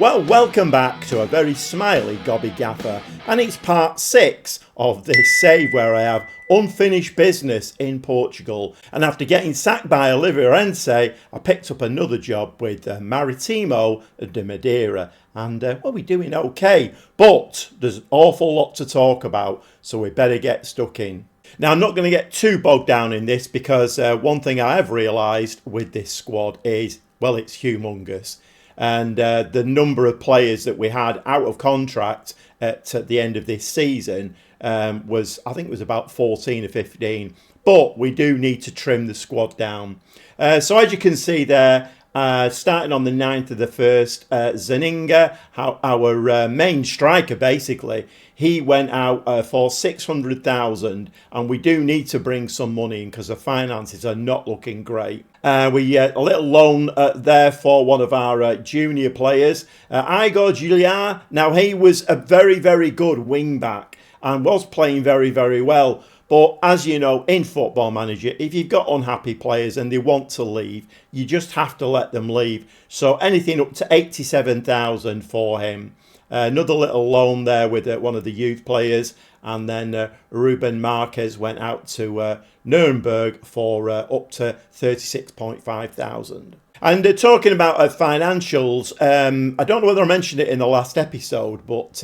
Well, welcome back to a very smiley Gobby Gaffer, and it's part 6 of this save where I have unfinished business in Portugal. And after getting sacked by Olivier Ense, I picked up another job with Maritimo de Madeira, and well, we're doing okay, but there's an awful lot to talk about, so we better get stuck in. Now, I'm not going to get too bogged down in this because one thing I have realised with this squad is, well, it's humongous. And the number of players that we had out of contract at the end of this season was, I think it was about 14 or 15. But we do need to trim the squad down. So as you can see there, starting on the 9th of the 1st, Zaninga, our main striker basically, he went out for 600,000, and we do need to bring some money in because the finances are not looking great. We a little loan there for one of our junior players, Igor Julian. Now he was a very, very good wing back and was playing very, very well. But as you know, in Football Manager, if you've got unhappy players and they want to leave, you just have to let them leave. So anything up to 87,000 for him. Another little loan there with one of the youth players. And then Ruben Marquez went out to Nuremberg for up to 36.5 thousand. And talking about financials, I don't know whether I mentioned it in the last episode, but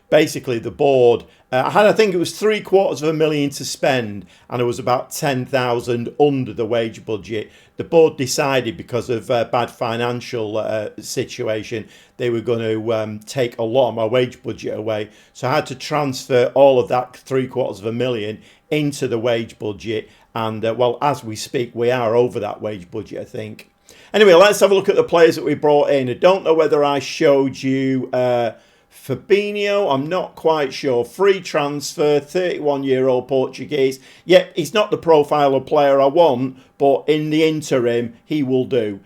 basically the board, I think it was $750,000 to spend, and it was about 10,000 under the wage budget. The board decided because of bad financial situation, they were going to take a lot of my wage budget away. So I had to transfer all of that $750,000 into the wage budget. And well, as we speak, we are over that wage budget, I think. Anyway, let's have a look at the players that we brought in. I don't know whether I showed you Fabinho. I'm not quite sure. Free transfer, 31-year-old Portuguese. Yeah, he's not the profile of player I want, but in the interim, he will do.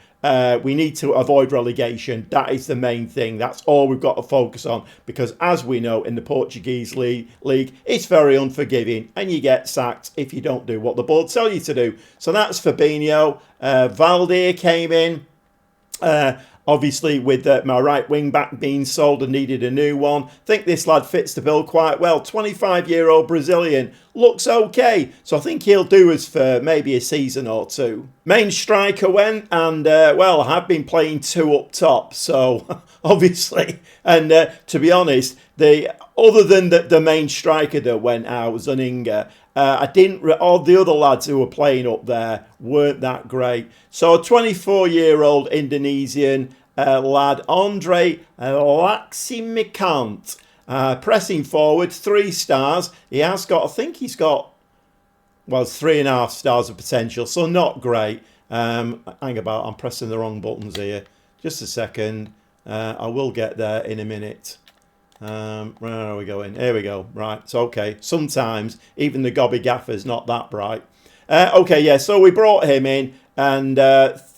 We need to avoid relegation. That is the main thing. That's all we've got to focus on. Because as we know, in the Portuguese league, it's very unforgiving. And you get sacked if you don't do what the board tell you to do. So that's Fabinho. Valdir came in. Obviously, with my right wing back being sold and needed a new one. I think this lad fits the bill quite well. 25-year-old Brazilian. Looks okay. So I think he'll do us for maybe a season or two. Main striker went, and well, I have been playing two up top. So obviously, and to be honest, other than the main striker that went out, Zaninga, all the other lads who were playing up there weren't that great. So a 24-year-old Indonesian lad, Andre Laksimikant, pressing forward, 3 stars. He has got, I think he's got, well, 3.5 stars of potential, so not great. Hang about, I'm pressing the wrong buttons here. Just a second. I will get there in a minute. Where are we going? Here we go. Right, it's okay. Sometimes even the Gobby Gaffer's not that bright. Okay, yeah, so we brought him in, and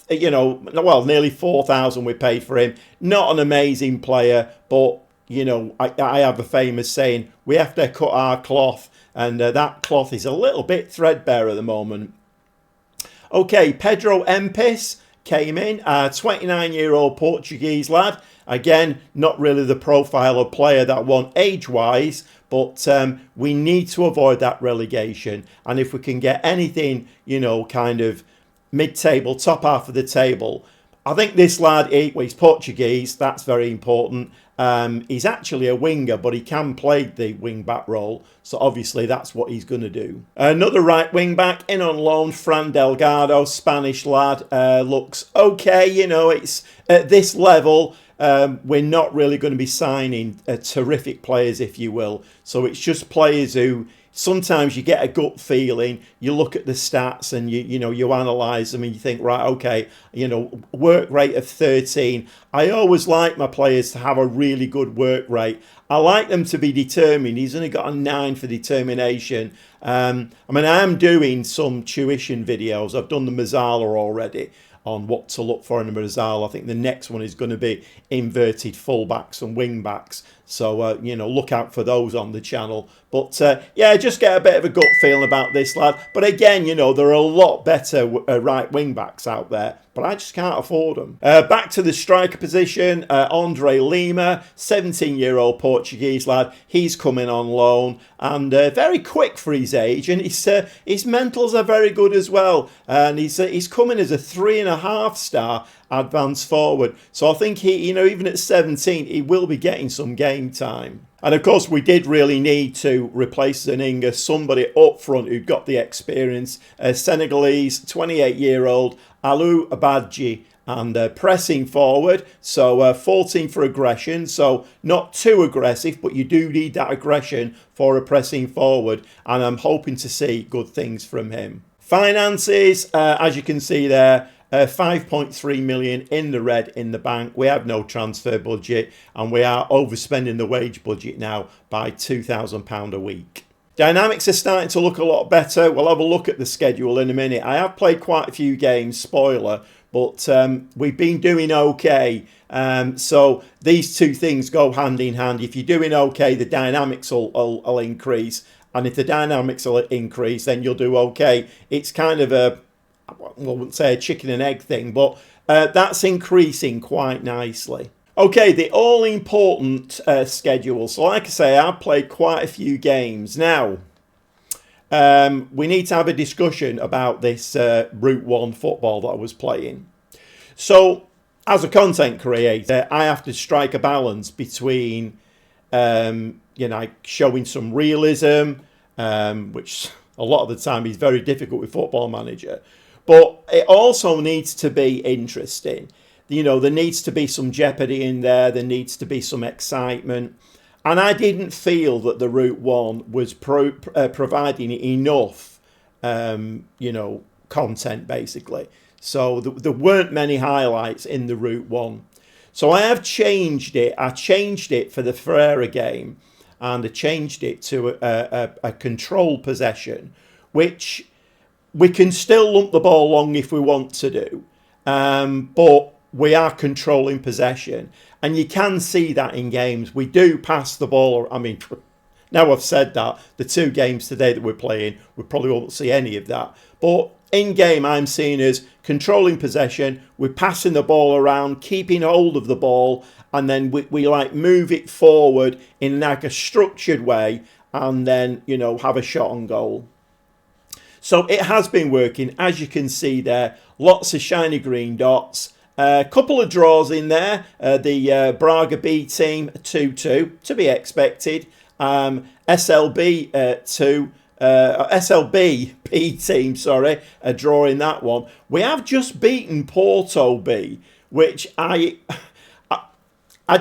you know, well, nearly 4,000 we paid for him. Not an amazing player, but you know, I have a famous saying: we have to cut our cloth, and that cloth is a little bit threadbare at the moment. Okay, Pedro Empis came in, a 29-year-old Portuguese lad. Again, not really the profile of player that I want age-wise, but we need to avoid that relegation. And if we can get anything, you know, kind of mid-table, top half of the table, I think this lad, he's Portuguese, that's very important. He's actually a winger, but he can play the wing-back role. So obviously that's what he's going to do. Another right wing-back in on loan, Fran Delgado, Spanish lad. Looks okay, you know, it's at this level. We're not really going to be signing terrific players, if you will. So it's just players who sometimes you get a gut feeling, you look at the stats and you analyse them and you think, right, okay, you know, work rate of 13. I always like my players to have a really good work rate. I like them to be determined. He's only got a 9 for determination. I mean, I am doing some tuition videos. I've done the Mazzala already on what to look for in a Mazzala. I think the next one is going to be inverted fullbacks and wing backs. So, you know, look out for those on the channel. But, yeah, just get a bit of a gut feeling about this lad. But again, you know, there are a lot better right wing backs out there, but I just can't afford them. Back to the striker position, Andre Lima, 17-year-old Portuguese lad. He's coming on loan and very quick for his age, and his mentals are very good as well. And he's coming as a 3.5-star advance forward. So I think he, you know, even at 17, he will be getting some game time. And of course, we did really need to replace Zaninga, somebody up front who'd got the experience. Senegalese, 28-year-old Alou Abadji, and pressing forward. So 14 for aggression. So not too aggressive, but you do need that aggression for a pressing forward. And I'm hoping to see good things from him. Finances, as you can see there, 5.3 million in the red in the bank. We have no transfer budget, and we are overspending the wage budget now by £2,000 a week. Dynamics are starting to look a lot better. We'll have a look at the schedule in a minute. I have played quite a few games, spoiler, but we've been doing okay. So these two things go hand in hand. If you're doing okay, the dynamics will increase, and if the dynamics will increase, then you'll do okay. It's kind of a, I wouldn't say a chicken and egg thing, but that's increasing quite nicely. Okay, the all-important schedule. So like I say, I've played quite a few games. Now, we need to have a discussion about this Route 1 football that I was playing. So, as a content creator, I have to strike a balance between, you know, showing some realism, which a lot of the time is very difficult with Football Manager. But it also needs to be interesting. You know, there needs to be some jeopardy in there. There needs to be some excitement. And I didn't feel that the Route 1 was providing enough, you know, content, basically. So there weren't many highlights in the Route 1. So I have changed it. I changed it for the Ferreira game. And I changed it to a controlled possession, which we can still lump the ball long if we want to do, but we are controlling possession. And you can see that in games. We do pass the ball. I mean, now I've said that, the two games today that we're playing, we probably won't see any of that. But in game, I'm seeing as controlling possession. We're passing the ball around, keeping hold of the ball, and then we like move it forward in like a structured way, and then, you know, have a shot on goal. So it has been working, as you can see there. Lots of shiny green dots. A couple of draws in there. The Braga B team 2-2, to be expected. SLB B team, sorry, a draw in that one. We have just beaten Porto B, which I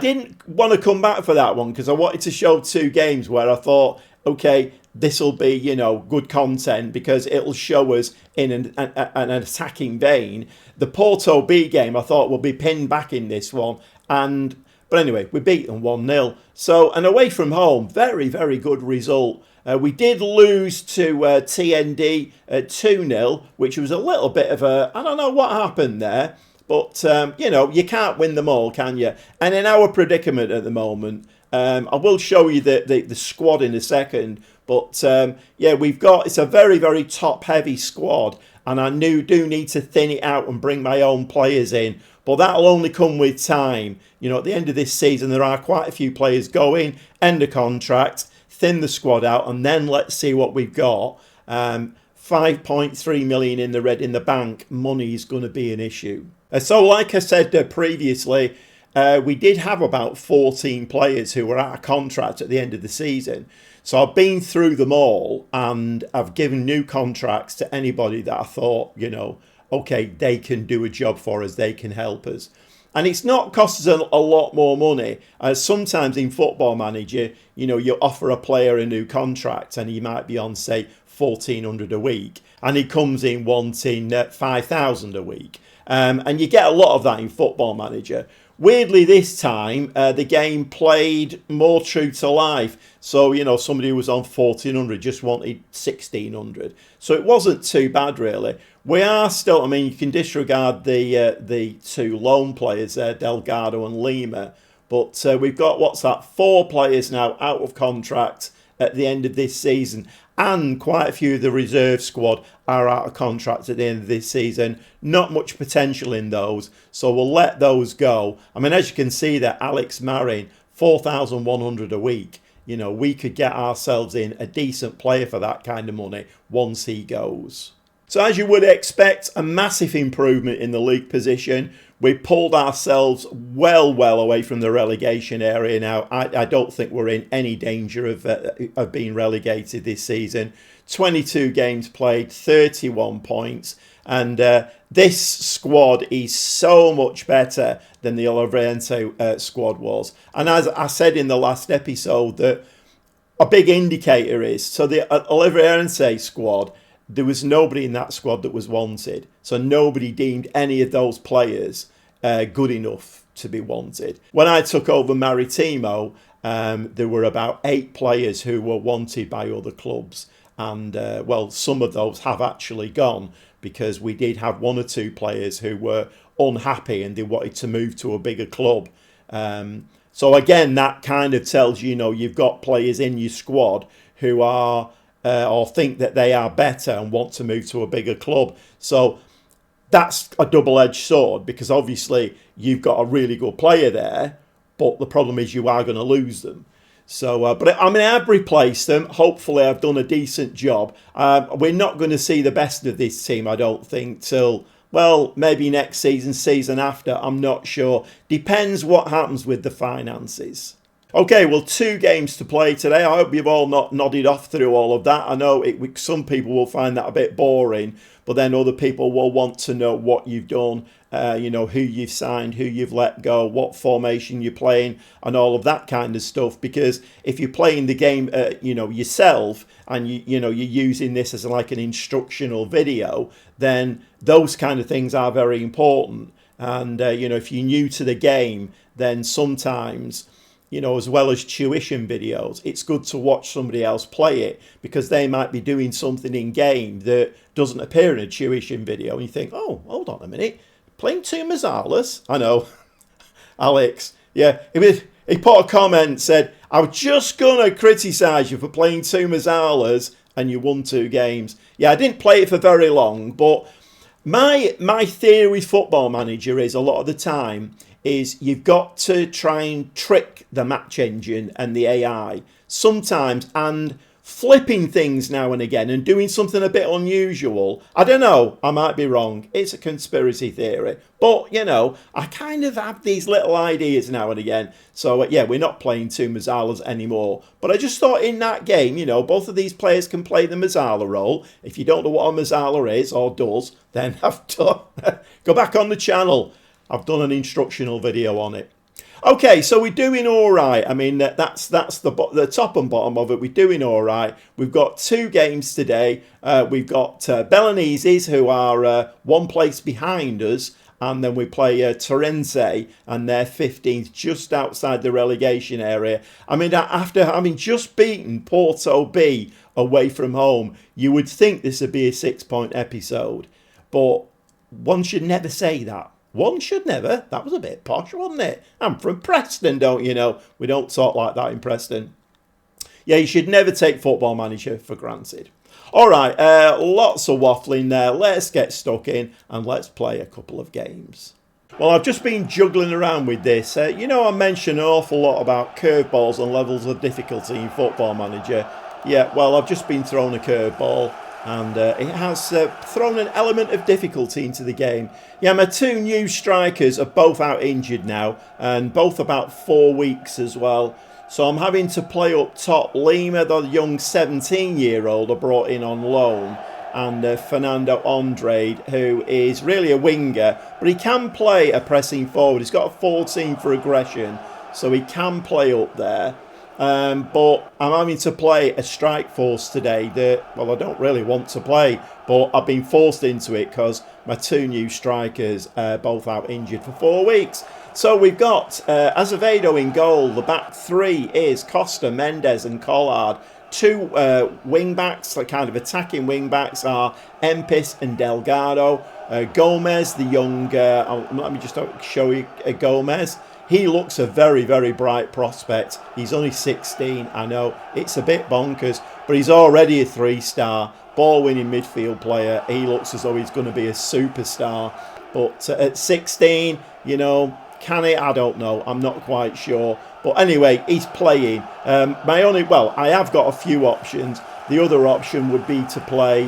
didn't want to come back for that one because I wanted to show two games where I thought, okay, this will be, you know, good content because it'll show us in an attacking vein. The Porto B game I thought will be pinned back in this one. But anyway, we beat them 1-0. So, and away from home, very, very good result. We did lose to TND 2-0, which was a little bit of a, I don't know what happened there. But, you know, you can't win them all, can you? And in our predicament at the moment, I will show you the squad in a second. But, yeah, it's a very, very top-heavy squad. And I do need to thin it out and bring my own players in. But that'll only come with time. You know, at the end of this season, there are quite a few players going, end of contract, thin the squad out, and then let's see what we've got. 5.3 million in the red in the bank. Money is going to be an issue. So like I said previously, we did have about 14 players who were out of contract at the end of the season. So I've been through them all and I've given new contracts to anybody that I thought, you know, okay, they can do a job for us, they can help us. And it's not cost us a lot more money. Sometimes in Football Manager, you know, you offer a player a new contract and he might be on, say, 1,400 a week. And he comes in wanting 5,000 a week. And you get a lot of that in Football Manager. Weirdly, this time, the game played more true to life. So, you know, somebody who was on 1,400 just wanted 1,600. So it wasn't too bad, really. We are still, I mean, you can disregard the two lone players there, Delgado and Lima. But we've got, what's that, 4 players now out of contract at the end of this season. And quite a few of the reserve squad are out of contract at the end of this season. Not much potential in those, so we'll let those go. I mean, as you can see there, Alex Marin, 4,100 a week. You know, we could get ourselves in a decent player for that kind of money once he goes. So as you would expect, a massive improvement in the league position. We pulled ourselves well away from the relegation area now. I don't think we're in any danger of being relegated this season. 22 games played, 31 points. And this squad is so much better than the Oliveirense squad was. And as I said in the last episode, that a big indicator is, so the Oliveirense squad, there was nobody in that squad that was wanted. So nobody deemed any of those players good enough to be wanted. When I took over Maritimo, there were about 8 players who were wanted by other clubs. And, well, some of those have actually gone, because we did have 1 or 2 players who were unhappy and they wanted to move to a bigger club. So, again, that kind of tells you, you know, you've got players in your squad who are or think that they are better and want to move to a bigger club. So that's a double-edged sword, because obviously you've got a really good player there, but the problem is you are going to lose them. So, but I mean, I've replaced them. Hopefully I've done a decent job. We're not going to see the best of this team, I don't think, till, well, maybe next season, season after. I'm not sure. Depends what happens with the finances. Okay, well, 2 games to play today. I hope you've all not nodded off through all of that. I know some people will find that a bit boring, but then other people will want to know what you've done, you know, who you've signed, who you've let go, what formation you're playing, and all of that kind of stuff. Because if you're playing the game, you know, yourself, and you know, you're using this as like an instructional video, then those kind of things are very important. And you know, if you're new to the game, then sometimes, you know, as well as tuition videos, it's good to watch somebody else play it, because they might be doing something in game that doesn't appear in a tuition video. And you think, oh, hold on a minute, playing 2 Mazzalas? I know, Alex, yeah, he put a comment, said, I was just going to criticise you for playing 2 Mazzalas and you won 2 games. Yeah, I didn't play it for very long, but my theory with Football Manager is, a lot of the time, is you've got to try and trick the match engine and the AI sometimes, and flipping things now and again and doing something a bit unusual. I don't know, I might be wrong. It's a conspiracy theory. But, you know, I kind of have these little ideas now and again. So, yeah, we're not playing 2 Mazzalas anymore. But I just thought in that game, you know, both of these players can play the Mazzala role. If you don't know what a Mazzala is or does, then I've done. Go back on the channel. I've done an instructional video on it. Okay, so we're doing all right. I mean, that's the top and bottom of it. We're doing all right. We've got 2 games today. We've got Bolognese, who are 1 place behind us, and then we play Torrense, and they're 15th, just outside the relegation area. I mean, after having just beaten Porto B away from home, you would think this would be a 6-point episode, but one should never say that. One should never. That was a bit posh, wasn't it? I'm from Preston, don't you know? We don't talk like that in Preston. Yeah, you should never take Football Manager for granted. All right, lots of waffling there. Let's get stuck in and let's play a couple of games. Well, I've just been juggling around with this. You know, I mentioned an awful lot about curveballs and levels of difficulty in Football Manager. Yeah, well, I've just been thrown a curveball, and it has thrown an element of difficulty into the game. Yeah, my 2 new strikers are both out injured now, and both about 4 weeks as well. So I'm having to play up top Lima, the young 17-year-old I brought in on loan, and Fernando Andrade, who is really a winger, but he can play a pressing forward. He's got a 14 for aggression, so he can play up there. But I'm having to play a strike force today that, well, I don't really want to play, but I've been forced into it because my 2 new strikers are both out injured for 4 weeks. So we've got Azevedo in goal. The back 3 is Costa, Mendes and Collard. 2 wing-backs, like kind of attacking wing-backs, are Empis and Delgado. Gomez, the young, let me just show you Gomez. He looks a very, very bright prospect. He's only 16, I know. It's a bit bonkers, but he's already a 3-star, ball-winning midfield player. He looks as though he's going to be a superstar. But at 16, you know, can he? I don't know. I'm not quite sure. But anyway, he's playing. I have got a few options. The other option would be to play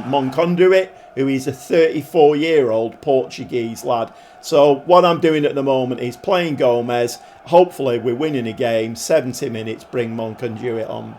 Monconduit, who is a 34-year-old Portuguese lad. So what I'm doing at the moment is playing Gomez. Hopefully we're winning a game. 70 minutes, bring Monconduit on.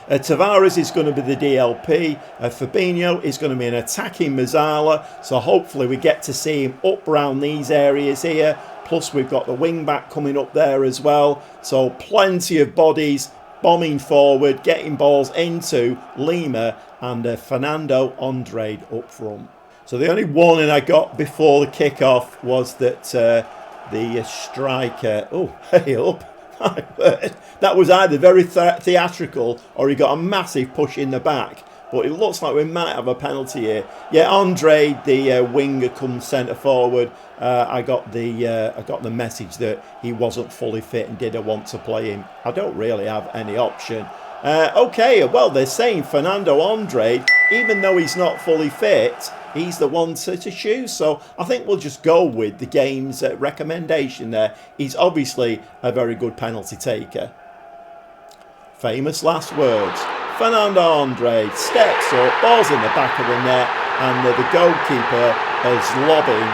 Tavares is going to be the DLP. Fabinho is going to be an attacking Mazzala. So hopefully we get to see him up round these areas here. Plus we've got the wing back coming up there as well. So plenty of bodies bombing forward, getting balls into Lima and Fernando Andrade up front. So the only warning I got before the kick-off was that the striker... Oh, hey up. My word. That was either very theatrical or he got a massive push in the back. But it looks like we might have a penalty here. Yeah, Andre, the winger, comes centre forward. I got the message that he wasn't fully fit and didn't want to play him. I don't really have any option. Okay, well, they're saying Fernando Andrade, even though he's not fully fit, he's the one to choose. So I think we'll just go with the game's recommendation there. He's obviously a very good penalty taker. Famous last words. Fernando Andrade steps up, ball's in the back of the net, and the goalkeeper is lobbing.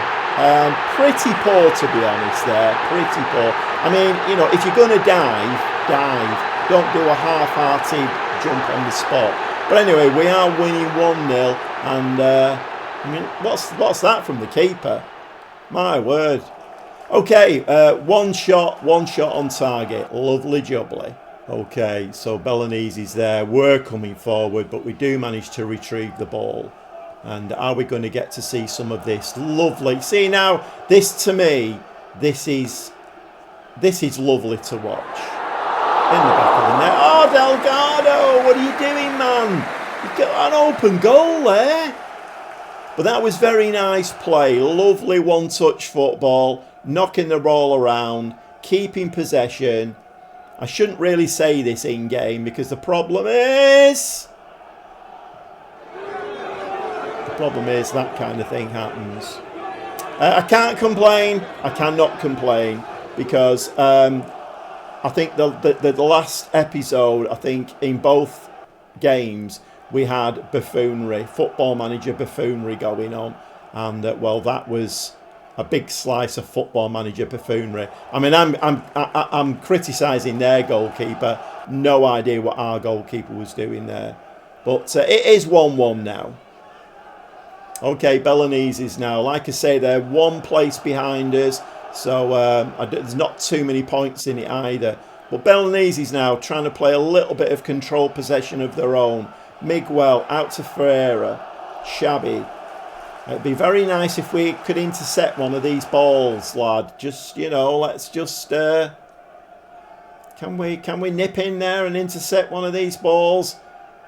Pretty poor, to be honest, there. Pretty poor. I mean, you know, if you're going to dive. Don't do a half-hearted jump on the spot. But anyway, we are winning 1-0, and I mean, what's that from the keeper? My word. Okay, one shot on target. Lovely jubbly. Okay, so Bellanesi's there. We're coming forward, but we do manage to retrieve the ball. And are we going to get to see some of this lovely? See now, this to me, this is lovely to watch. In the back of the net. Oh, Delgado, what are you doing, man? You've got an open goal there. But that was very nice play. Lovely one-touch football, knocking the ball around, keeping possession. I shouldn't really say this in-game because the problem is that kind of thing happens. I can't complain. I cannot complain because I think the last episode, I think in both games, we had buffoonery, football manager buffoonery going on. And well, that was a big slice of football manager buffoonery. I mean, I'm criticising their goalkeeper. No idea what our goalkeeper was doing there. But it is 1-1 now. Okay, Bellanesi's now. Like I say, they're one place behind us. So there's not too many points in it either. But Bellanesi's now trying to play a little bit of controlled possession of their own. Miguel out to Ferreira. Shabby. It'd be very nice if we could intercept one of these balls, lad. Just, you know, let's just... Can we nip in there and intercept one of these balls?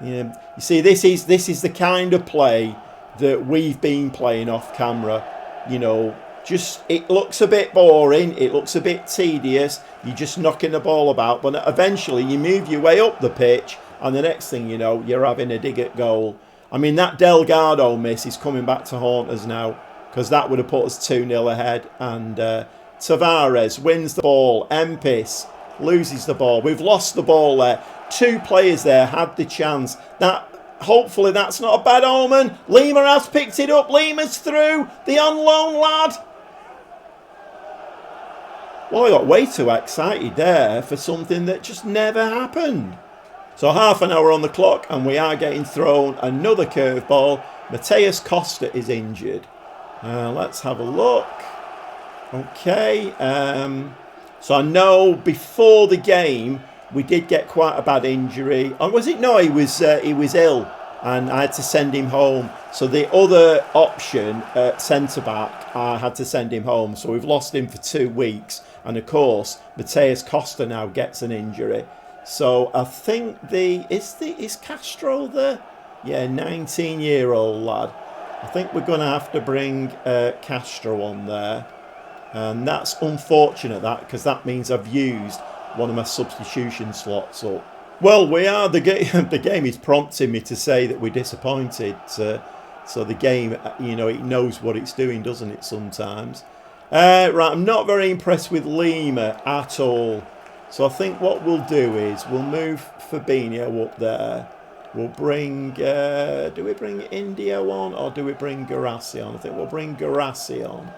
Yeah. You see, this is the kind of play that we've been playing off camera. You know, just it looks a bit boring, it looks a bit tedious, you're just knocking the ball about, but eventually you move your way up the pitch and the next thing you know, you're having a dig at goal. I mean, that Delgado miss is coming back to haunt us now, because that would have put us 2-0 ahead. And Tavares wins the ball. Empis loses the ball. We've lost the ball there. Two players there had the chance. Hopefully that's not a bad omen. Lima has picked it up. Lima's through. The on loan lad. Well, I got way too excited there for something that just never happened. So half an hour on the clock and we are getting thrown another curveball. Mateus Costa is injured. Let's have a look. Okay. So I know before the game we did get quite a bad injury. Or was it? No, he was ill and I had to send him home. So the other option, centre-back, I had to send him home. So we've lost him for 2 weeks. And of course, Mateus Costa now gets an injury. So I think is Castro the 19-year-old lad. I think we're going to have to bring Castro on there. And that's unfortunate, that, because that means I've used one of my substitution slots up. Well, we are. The game is prompting me to say that we're disappointed. So the game, you know, it knows what it's doing, doesn't it, sometimes? Right, I'm not very impressed with Lima at all. So I think what we'll do is we'll move Fabinho up there. We'll bring... do we bring Indio on or do we bring Garassi on? I think we'll bring Garassi on.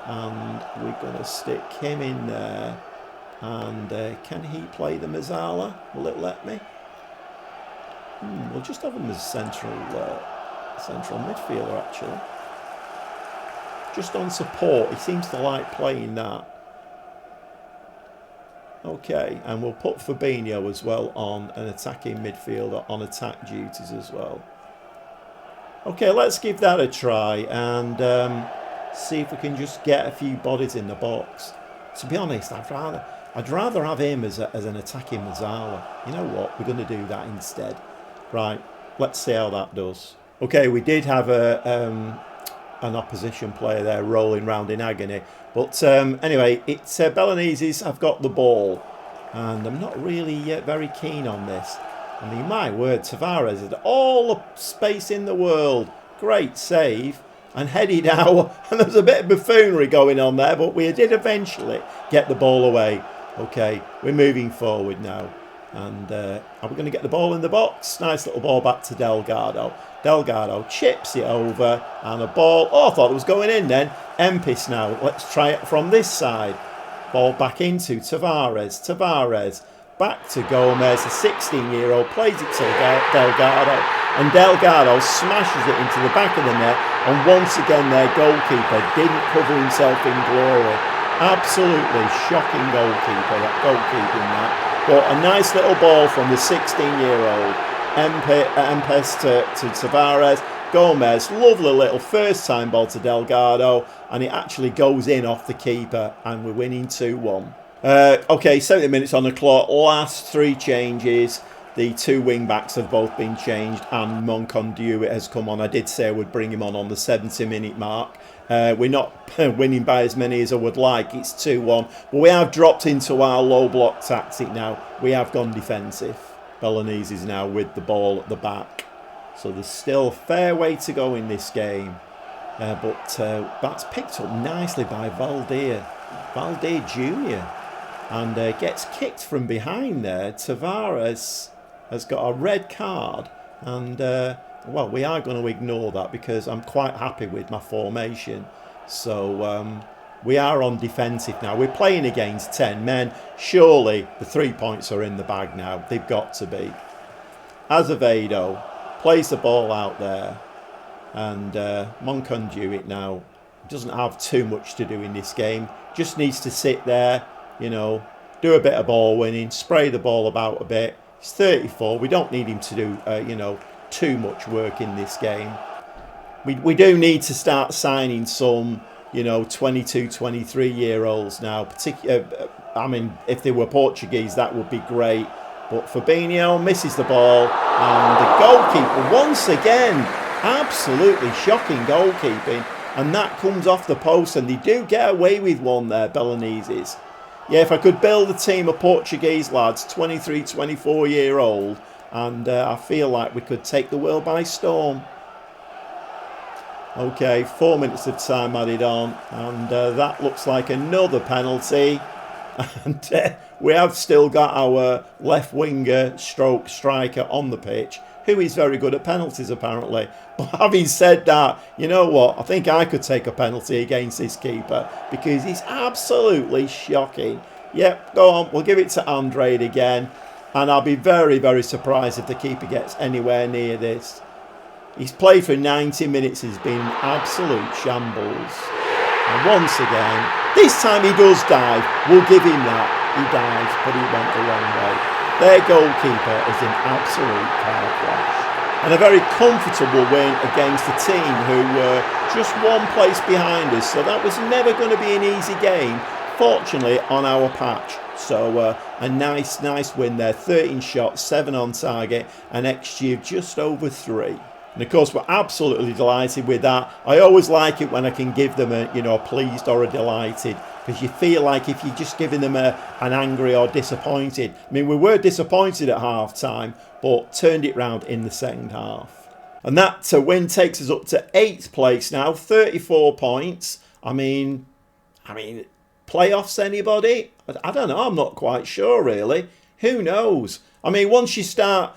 And we're going to stick him in there. And can he play the Mazzala? Will it let me? We'll just have him as central midfielder, actually. Just on support. He seems to like playing that. Okay, and we'll put Fabinho as well on an attacking midfielder on attack duties as well. Okay, let's give that a try and see if we can just get a few bodies in the box. To be honest, I'd rather have him as an attacking Mazzala. You know what? We're going to do that instead. Right, let's see how that does. Okay, we did have an opposition player there rolling round in agony. But anyway, it's Bolognese have got the ball. And I'm not really very keen on this. I mean, my word, Tavares had all the space in the world. Great save. And headed out. And there was a bit of buffoonery going on there. But we did eventually get the ball away. Okay, we're moving forward now. And are we going to get the ball in the box? Nice little ball back to Delgado. Delgado chips it over. And a ball. Oh, I thought it was going in then. Empis now. Let's try it from this side. Ball back into Tavares. Tavares. Back to Gomez. A 16-year-old plays it to Delgado. And Delgado smashes it into the back of the net. And once again, their goalkeeper didn't cover himself in glory. Absolutely shocking goalkeeping that. But a nice little ball from the 16-year-old. Empes to Tavares. Gomez, lovely little first-time ball to Delgado. And it actually goes in off the keeper. And we're winning 2-1. Okay, 70 minutes on the clock. Last three changes. The two wing-backs have both been changed. And Monconduit has come on. I did say I would bring him on the 70-minute mark. We're not winning by as many as I would like. It's 2-1. But we have dropped into our low block tactic now. We have gone defensive. Bolognese is now with the ball at the back. So there's still a fair way to go in this game. But that's picked up nicely by Valdir Jr. And gets kicked from behind there. Tavares has got a red card. And, well, we are going to ignore that because I'm quite happy with my formation. So we are on defensive now. We're playing against 10 men. Surely the 3 points are in the bag now. They've got to be. Azevedo plays the ball out there. And Monconduit now doesn't have too much to do in this game. Just needs to sit there, you know, do a bit of ball winning, spray the ball about a bit. He's 34. We don't need him to do, you know, too much work in this game. We do need to start signing some, you know, 22, 23-year-olds now. I mean, if they were Portuguese, that would be great. But Fabinho misses the ball. And the goalkeeper, once again, absolutely shocking goalkeeping. And that comes off the post. And they do get away with one there, Bolognese's. Yeah, if I could build a team of Portuguese lads, 23, 24-year-old, and I feel like we could take the world by storm. Okay, 4 minutes of time added on, and that looks like another penalty. And we have still got our left winger stroke striker on the pitch, who is very good at penalties apparently. But having said that, you know what? I think I could take a penalty against this keeper because he's absolutely shocking. Yep, go on. We'll give it to Andrade again. And I'll be very, very surprised if the keeper gets anywhere near this. He's played for 90 minutes. He's been absolute shambles. And once again, this time he does dive. We'll give him that. He dives, but he went the wrong way. Their goalkeeper is an absolute car crash. And a very comfortable win against a team who were just one place behind us. So that was never going to be an easy game, fortunately, on our patch. So a nice win there. 13 shots, 7 on target, and XG of just over 3. And of course, we're absolutely delighted with that. I always like it when I can give them a pleased or a delighted, because you feel like if you're just giving them an angry or disappointed. I mean, we were disappointed at half time, but turned it round in the second half. And that win takes us up to 8th place now, 34 points. I mean, playoffs, anybody? I don't know. I'm not quite sure, really. Who knows? I mean, once you start,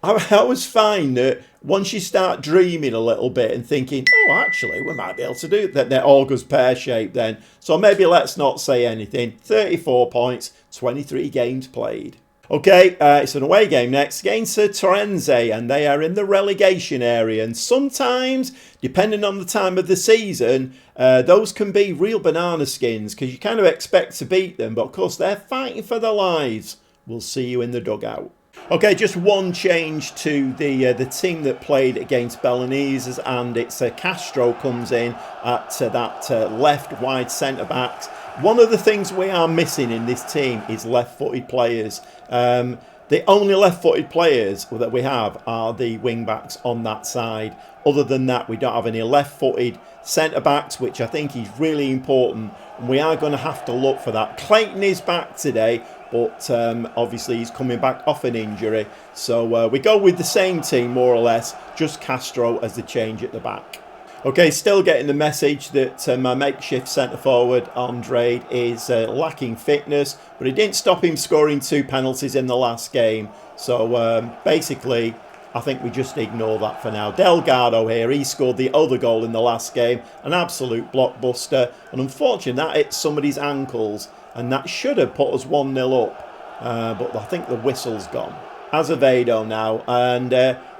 I always find that once you start dreaming a little bit and thinking, oh, actually, we might be able to do that, all goes pear-shaped then. So maybe let's not say anything. 34 points, 23 games played. Okay, it's an away game next against Torrenze, and they are in the relegation area. And sometimes, depending on the time of the season, those can be real banana skins, because you kind of expect to beat them, but of course they're fighting for their lives. We'll see you in the dugout. Okay, just one change to the team that played against Belenenses, and it's Castro comes in at that left wide centre-back. One of the things we are missing in this team is left-footed players. The only left-footed players that we have are the wing-backs on that side. Other than that, we don't have any left-footed centre-backs, which I think is really important. And we are going to have to look for that. Clayton is back today, but obviously he's coming back off an injury. So we go with the same team, more or less, just Castro as the change at the back. Okay, still getting the message that my makeshift centre-forward, Andre, is lacking fitness, but it didn't stop him scoring 2 penalties in the last game. So basically, I think we just ignore that for now. Delgado here, he scored the other goal in the last game, an absolute blockbuster. And unfortunately, that hit somebody's ankles, and that should have put us 1-0 up. But I think the whistle's gone. Azevedo now, and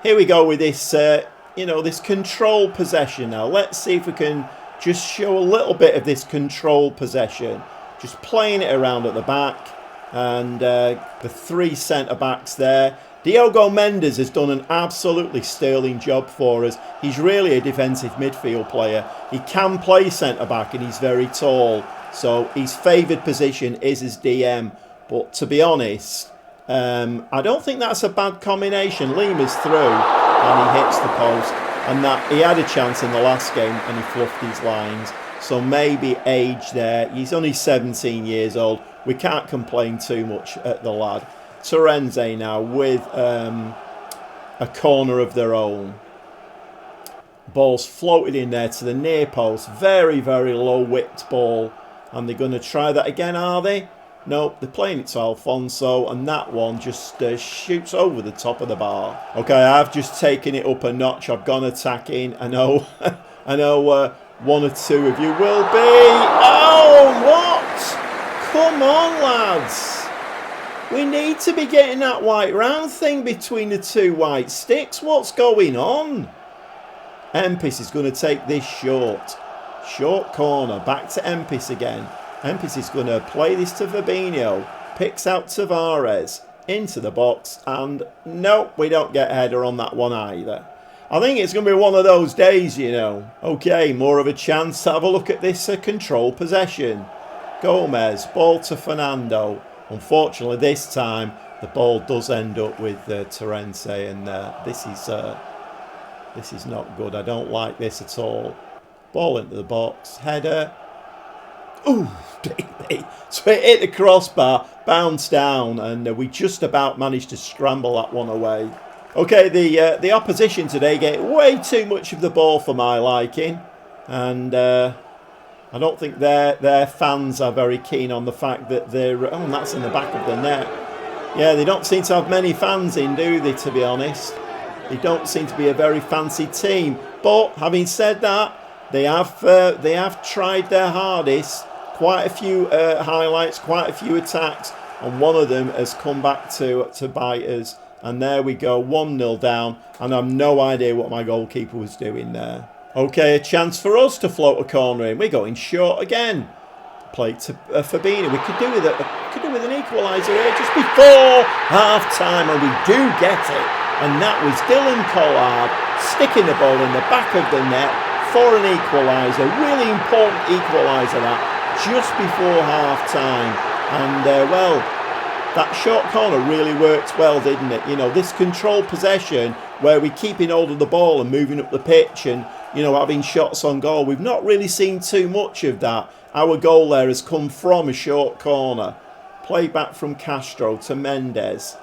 here we go with this... this control possession now. Let's see if we can just show a little bit of this control possession. Just playing it around at the back. And the 3 centre-backs there. Diogo Mendes has done an absolutely sterling job for us. He's really a defensive midfield player. He can play centre-back and he's very tall. So his favoured position is his DM. But to be honest, I don't think that's a bad combination. Lima's through. And he hits the post, and that he had a chance in the last game and he fluffed his lines. So maybe age there. He's only 17 years old. We can't complain too much at the lad. Torrenze now with a corner of their own. Ball's floated in there to the near post. Very, very low whipped ball. And they're going to try that again, are they? Nope, they're playing it to Alfonso, and that one just shoots over the top of the bar. Okay, I've just taken it up a notch. I've gone attacking. I know, one or two of you will be. Oh, what? Come on, lads. We need to be getting that white round thing between the 2 white sticks. What's going on? Empis is going to take this short. Short corner. Back to Empis again. Empis is going to play this to Fabinho, picks out Tavares, into the box, and nope, we don't get a header on that one either. I think it's going to be one of those days, Okay, more of a chance to have a look at this control possession. Gomez, ball to Fernando. Unfortunately, this time, the ball does end up with Torrense, and this is not good. I don't like this at all. Ball into the box, header. Ooh, so it hit the crossbar, bounced down, and we just about managed to scramble that one away. Okay, the opposition today get way too much of the ball for my liking, and I don't think their fans are very keen on the fact that they're... Oh, and that's in the back of the net. Yeah, they don't seem to have many fans in, do they, to be honest? They don't seem to be a very fancy team. But, having said that, they have tried their hardest. Quite a few highlights, quite a few attacks, and one of them has come back to bite us. And there we go, 1-0 down, and I have no idea what my goalkeeper was doing there. Okay, a chance for us to float a corner in. We're going short again. Play to Fabinho. We could do with an equaliser here just before half-time, and we do get it. And that was Dylan Collard sticking the ball in the back of the net for an equaliser. Really important equaliser that. Just before half-time, and well, That short corner really worked well, didn't it? You know, this controlled possession where we're keeping hold of the ball and moving up the pitch and, you know, having shots on goal. We've not really seen too much of that. Our goal there has come from a short corner. Play back from Castro to Mendes.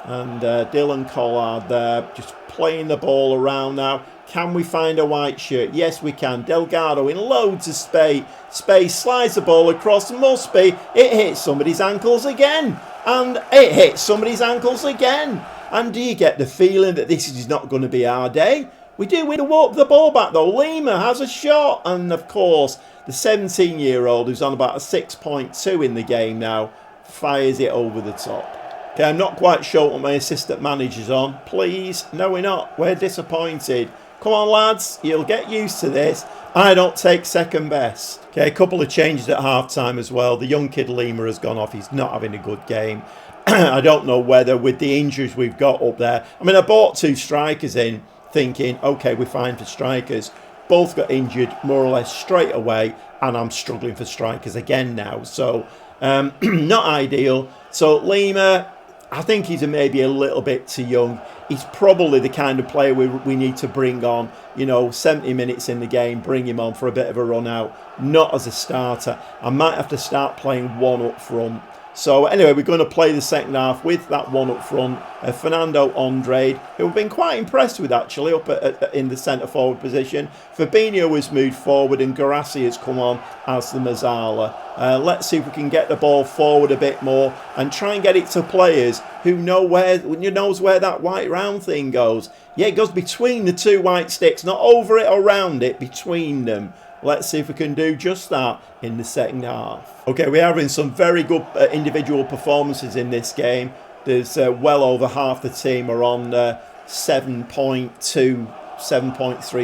And Dylan Collard there, just playing the ball around now. Can we find a white shirt? Yes, we can. Delgado in loads of space, slides the ball across. Must be. It hits somebody's ankles again. And it hits somebody's ankles again. And do you get the feeling that this is not going to be our day? We do win the ball back though. Lima has a shot. And of course, the 17-year-old who's on about a 6.2 in the game now fires it over the top. Okay, I'm not quite sure what my assistant manager's on. Please, no we're not. We're disappointed. Come on lads, you'll get used to this. I don't take second best. Okay, a couple of changes at half-time as well. The young kid Lima has gone off. He's not having a good game. I don't know whether with the injuries we've got up there. I mean, I bought 2 strikers in thinking, okay, we're fine for strikers. Both got injured more or less straight away. And I'm struggling for strikers again now. So, not ideal. So, Lima, I think he's maybe a little bit too young. He's probably the kind of player we need to bring on. You know, 70 minutes in the game, bring him on for a bit of a run out. Not as a starter. I might have to start playing one up front. So anyway, we're going to play the second half with that one up front. Fernando Andrade, who we've been quite impressed with actually, up in the centre forward position. Fabinho has moved forward and Garassi has come on as the Mazzala. Let's see if we can get the ball forward a bit more and try and get it to players who knows where that white round thing goes. Yeah, it goes between the 2 white sticks, not over it or around it, between them. Let's see if we can do just that in the second half. Okay, we're having some very good individual performances in this game. There's well over half the team are on 7.2, 7.3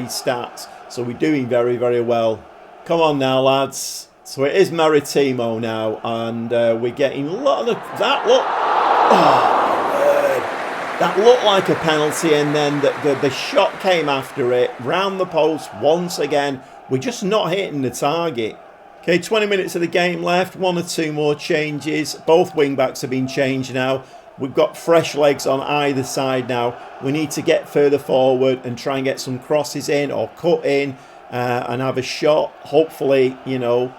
stats. So we're doing very, very well. Come on now, lads. So it is Maritimo now. And we're getting a lot of that. Look. Oh, word. That looked like a penalty. And then the shot came after it. Round the post once again. We're just not hitting the target. Okay, 20 minutes of the game left. 1 or 2 more changes. Both wing-backs have been changed now. We've got fresh legs on either side now. We need to get further forward and try and get some crosses in or cut in and have a shot. Hopefully, you know,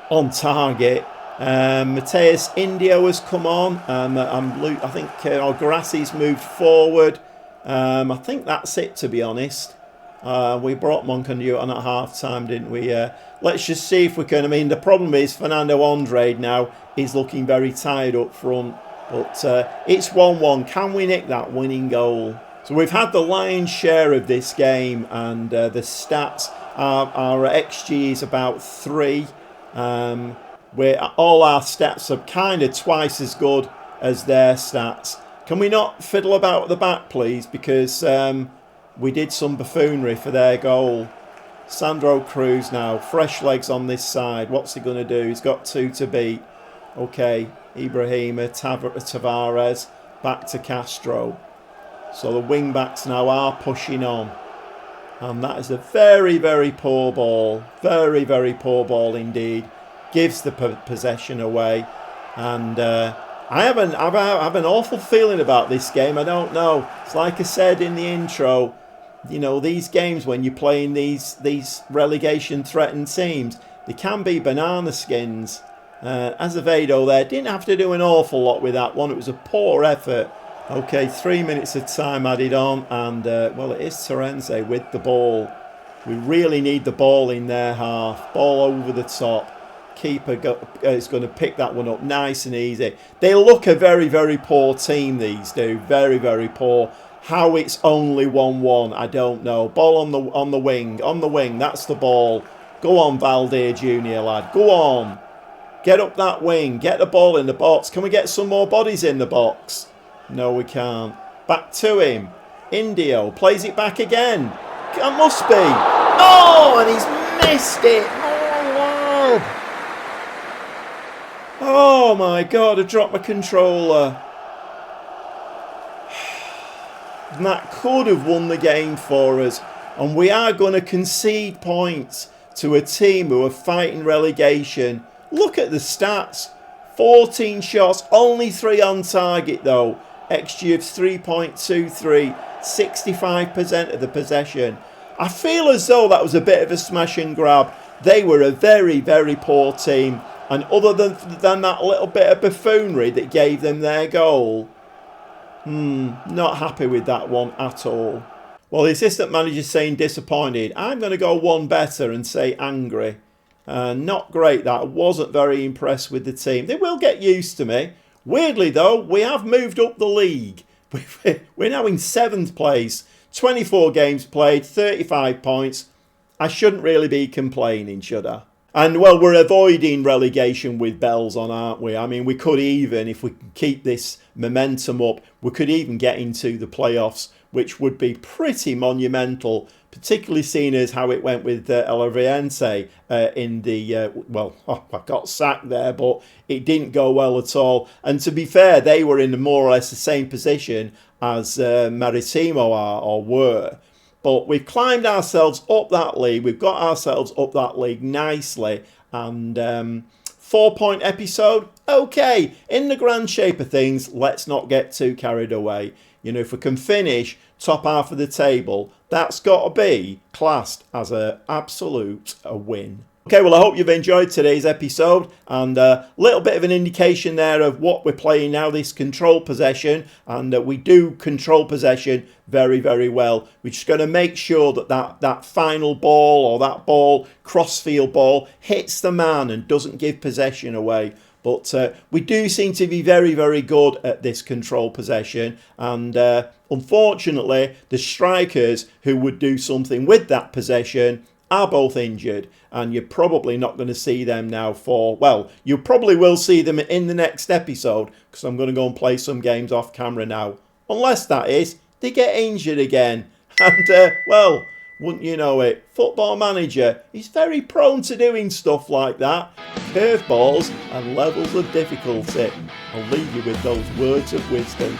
on target. Mateus Indio has come on. I think Grassi's moved forward. I think that's it, to be honest. We brought Monconduit on at half-time, didn't we? Let's just see if we can. I mean, the problem is Fernando Andrade now is looking very tired up front. But it's 1-1. Can we nick that winning goal? So we've had the lion's share of this game. And the stats, our XG is about 3. All our stats are kind of twice as good as their stats. Can we not fiddle about at the back, please? Because we did some buffoonery for their goal. Sandro Cruz now. Fresh legs on this side. What's he going to do? He's got 2 to beat. Okay. Ibrahima, Tavares. Back to Castro. So the wing-backs now are pushing on. And that is a very, very poor ball. Very, very poor ball indeed. Gives the possession away. And I have an awful feeling about this game. I don't know. It's like I said in the intro. You know, these games when you're playing these relegation-threatened teams, they can be banana skins. Azevedo there didn't have to do an awful lot with that one. It was a poor effort. Okay, 3 minutes of time added on. And, well, it is Terenzi with the ball. We really need the ball in their half. Ball over the top. Keeper is going to pick that one up nice and easy. They look a very, very poor team, these do. Very, very poor. How it's only 1-1, I don't know. Ball on the wing. On the wing, that's the ball. Go on, Valdir Jr., lad. Go on. Get up that wing. Get the ball in the box. Can we get some more bodies in the box? No, we can't. Back to him. Indio plays it back again. That must be. Oh, and he's missed it. Oh, Lord. Oh, my God. I dropped my controller. And that could have won the game for us. And we are going to concede points to a team who are fighting relegation. Look at the stats. 14 shots, only 3 on target though. XG of 3.23, 65% of the possession. I feel as though that was a bit of a smash and grab. They were a very, very poor team. And other than that little bit of buffoonery that gave them their goal, not happy with that one at all. Well, the assistant manager's saying disappointed. I'm going to go one better and say angry. Not great that. I wasn't very impressed with the team. They will get used to me. Weirdly though, we have moved up the league. We're now in 7th place. 24 games played, 35 points. I shouldn't really be complaining, should I? And well, we're avoiding relegation with bells on, aren't we? I mean, we could even, if we can keep this momentum up, we could even get into the playoffs, which would be pretty monumental, particularly seeing as how it went with Eleviense in the, I got sacked there, but it didn't go well at all. And to be fair, they were in more or less the same position as Maritimo are, or were. But we've climbed ourselves up that league. We've got ourselves up that league nicely. And 4-point episode, okay. In the grand shape of things, let's not get too carried away. You know, if we can finish top half of the table, that's got to be classed as an absolute win. Okay, well, I hope you've enjoyed today's episode, and a little bit of an indication there of what we're playing now, this control possession, and we do control possession very, very well. We're just going to make sure that final ball, or that ball, crossfield ball, hits the man and doesn't give possession away. But we do seem to be very, very good at this control possession, and unfortunately, the strikers who would do something with that possession are both injured, and you're probably not going to see them now for, well, you probably will see them in the next episode, because I'm going to go and play some games off camera now. Unless, that is, they get injured again. And, well, wouldn't you know it, Football Manager is very prone to doing stuff like that. Curveballs and levels of difficulty. I'll leave you with those words of wisdom.